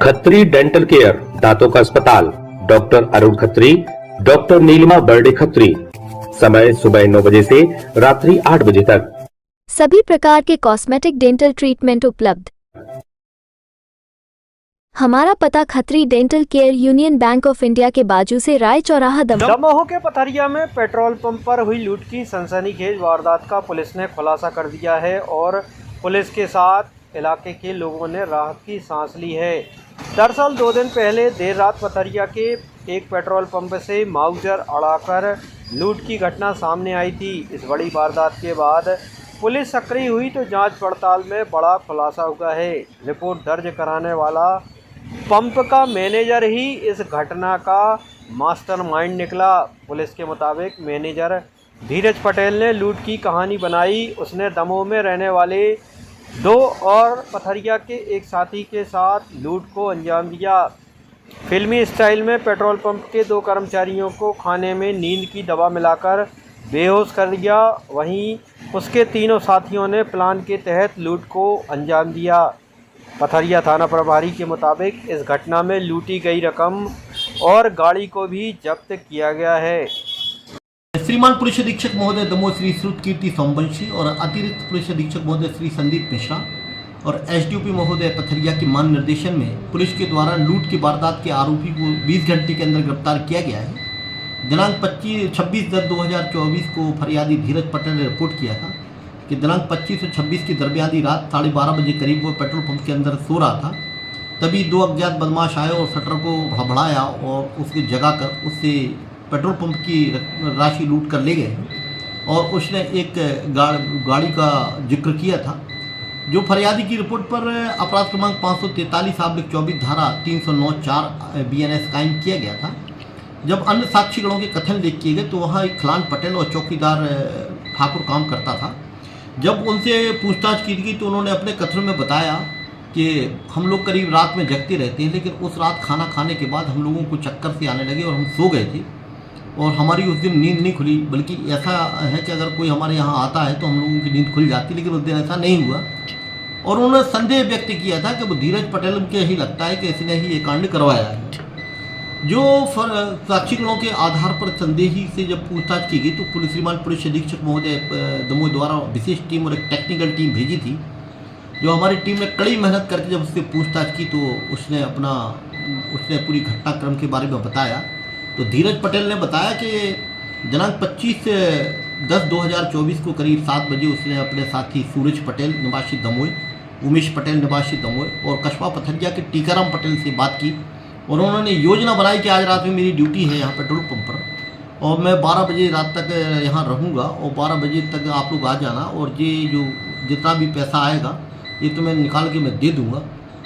Khatri dental care, दांतों का अस्पताल, डॉक्टर अरुण खत्री, डॉक्टर नीलिमा बर्डे खत्री। समय सुबह 9 बजे से रात्रि 8 बजे तक। सभी प्रकार के कॉस्मेटिक डेंटल ट्रीटमेंट उपलब्ध। हमारा पता Khatri dental care, union bank of India के बाजू से, राय चौराहा, दमोह के पथरिया में पेट्रोल पंप पर हुई लूट की सनसनीखेज वारदात का पुलिस ने खुलासा कर दिया है और पुलिस के साथ इलाके के लोगों ने राहत की सांस ली है। दरअसल 2 दिन पहले देर रात पथरिया के एक पेट्रोल पंप से माउजर अड़ाकर लूट की घटना सामने आई थी। इस बड़ी वारदात के बाद पुलिस सक्रिय हुई तो जांच पड़ताल में बड़ा खुलासा हुआ है। रिपोर्ट दर्ज कराने वाला पंप का मैनेजर ही इस घटना का मास्टरमाइंड निकला। पुलिस के मुताबिक मैनेजर धीरज पटेल ने लूट की कहानी बनाई। उसने दमोह में रहने वाले 2 और पथरिया के एक साथी के साथ लूट को अंजाम दिया। फिल्मी स्टाइल में पेट्रोल पंप के 2 कर्मचारियों को खाने में नींद की दवा मिलाकर बेहोश कर दिया। वहीं उसके तीनों साथियों ने प्लान के तहत लूट को अंजाम दिया। पथरिया थाना प्रभारी के मुताबिक इस घटना में लूटी गई रकम और गाड़ी को भी जब्त किया गया है। श्रीमान पुलिस अधीक्षक महोदय दमोह श्री श्रुत कीर्ति सोमवंशी और अतिरिक्त पुलिस अधीक्षक महोदय श्री संदीप मिश्रा और एसडीओपी महोदय पथरिया के मान निर्देशन में पुलिस के द्वारा लूट की वारदात के आरोपी को 20 घंटे के अंदर गिरफ्तार किया गया है। दिनांक 26/10/2024 को फरियादी धीरज पटेल ने रिपोर्ट किया था कि दिनांक 25 और 26 की दरमियानी रात 12:30 बजे करीब वो पेट्रोल पंप के अंदर सो रहा था। तभी 2 अज्ञात बदमाश आए और शटर को भड़बड़ाया और उसकी जगाकर उससे पेट्रोल पंप की राशि लूट कर ले गए और उसने एक गाड़ी का जिक्र किया था। जो फरियादी की रिपोर्ट पर अपराध क्रमांक 543/24 धारा 309(4) BNS कायम किया गया था। जब अन्य साक्षीगणों के कथन लिख किए गए तो वहाँ एक खलान पटेल और चौकीदार ठाकुर काम करता था। जब उनसे पूछताछ की गई तो उन्होंने अपने कथनों में बताया कि हम लोग करीब रात में जगते रहते हैं, लेकिन उस रात खाना खाने के बाद हम लोगों को चक्कर से आने लगे और हम सो गए थे और हमारी उस दिन नींद नहीं खुली। बल्कि ऐसा है कि अगर कोई हमारे यहाँ आता है तो हम लोगों की नींद खुल जाती, लेकिन उस दिन ऐसा नहीं हुआ। और उन्होंने संदेह व्यक्त किया था कि वो धीरज पटेल के ही लगता है कि इसने ही ये कांड करवाया है। जो साक्षीगणों के आधार पर संदेही से जब पूछताछ की गई तो श्रीमान पुलिस अधीक्षक महोदय दमोह द्वारा विशेष टीम और एक टेक्निकल टीम भेजी थी। जो हमारी टीम ने कड़ी मेहनत करके जब उससे पूछताछ की तो उसने पूरी घटनाक्रम के बारे में बताया। तो धीरज पटेल ने बताया कि दिनांक 25/10/2024 को करीब 7 बजे उसने अपने साथी सूरज पटेल निवासी दमोह, उमेश पटेल निवासी दमोह और कस्बा पथरिया के टीकाराम पटेल से बात की और उन्होंने योजना बनाई कि आज रात में मेरी ड्यूटी है यहाँ पेट्रोल पंप पर और मैं 12 बजे रात तक यहाँ रहूँगा और 12 बजे तक आप लोग आ जाना और ये जो जितना भी पैसा आएगा ये तो मैं निकाल के मैं दे दूँगा।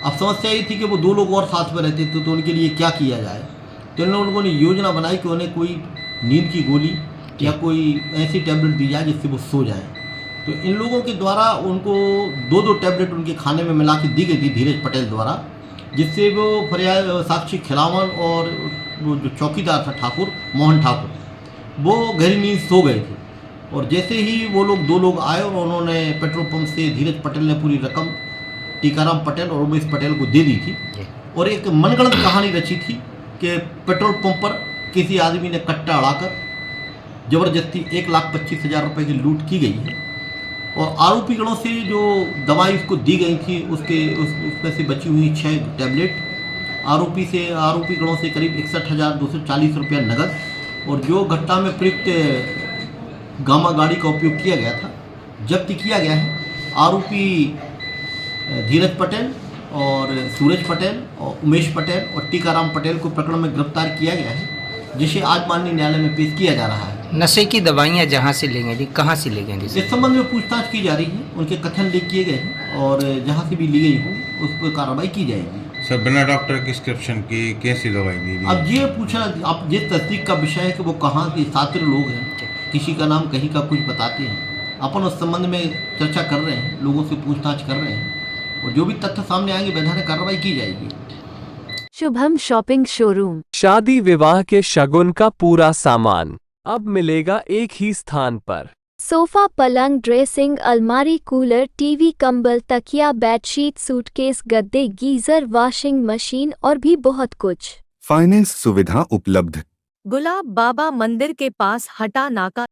अब समस्या ये थी कि वो 2 लोग और साथ में रहते थे तो उनके लिए क्या किया जाए। तो इन लोगों ने योजना बनाई कि उन्हें कोई नींद की गोली या कोई ऐसी टैबलेट दी जाए जिससे वो सो जाए। तो इन लोगों के द्वारा उनको 2-2 टैबलेट उनके खाने में मिला के दी गई थी धीरज पटेल द्वारा, जिससे वो फरियाद साक्षी खिलावन और वो जो चौकीदार था ठाकुर मोहन ठाकुर वो गहरी नींद सो गए थे। और जैसे ही वो लोग 2 लोग आए और उन्होंने पेट्रोल पंप से धीरज पटेल ने पूरी रकम टीकाराम पटेल और उमेश पटेल को दे दी थी और एक मनगढ़ंत कहानी रची थी कि पेट्रोल पंप पर किसी आदमी ने कट्टा अड़ाकर ज़बरदस्ती 1,25,000 रुपये की लूट की गई है और आरोपी गणों से जो दवाई उसको दी गई थी उसमें से बची हुई 6 टैबलेट आरोपी गणों से करीब 61,240 रुपया नगद और जो घटना में प्रयुक्त गामा गाड़ी का उपयोग किया गया था जब्त किया गया है। आरोपी धीरज पटेल और सूरज पटेल और उमेश पटेल और टीकाराम पटेल को प्रकरण में गिरफ्तार किया गया है, जिसे आज माननीय न्यायालय में पेश किया जा रहा है। नशे की दवाइयाँ जहाँ से लेंगे थी, कहाँ से लेंगे थी? इस संबंध में पूछताछ की जा रही है, उनके कथन लिख किए गए हैं और जहाँ से भी ली गई हो उस पर कार्रवाई की जाएगी। सर बिना डॉक्टर की प्रिस्क्रिप्शन की कैसी दवाई दी? अब ये पूछना, अब ये तस्दीक का विषय है कि वो कहाँ के छात्र लोग हैं, किसी का नाम कहीं का कुछ बताते हैं। अपन उस संबंध में चर्चा कर रहे हैं, लोगों से पूछताछ कर रहे हैं और जो भी तथ्य सामने आएंगे वैधानिक कार्रवाई की जाएगी। शुभम शॉपिंग शोरूम, शादी विवाह के शगुन का पूरा सामान अब मिलेगा एक ही स्थान पर। सोफा, पलंग, ड्रेसिंग, अलमारी, कूलर, टीवी, कंबल, तकिया, बेडशीट, सूटकेस, गद्दे, गीजर, वॉशिंग मशीन और भी बहुत कुछ। फाइनेंस सुविधा उपलब्ध। गुलाब बाबा मंदिर के पास हटा नाका।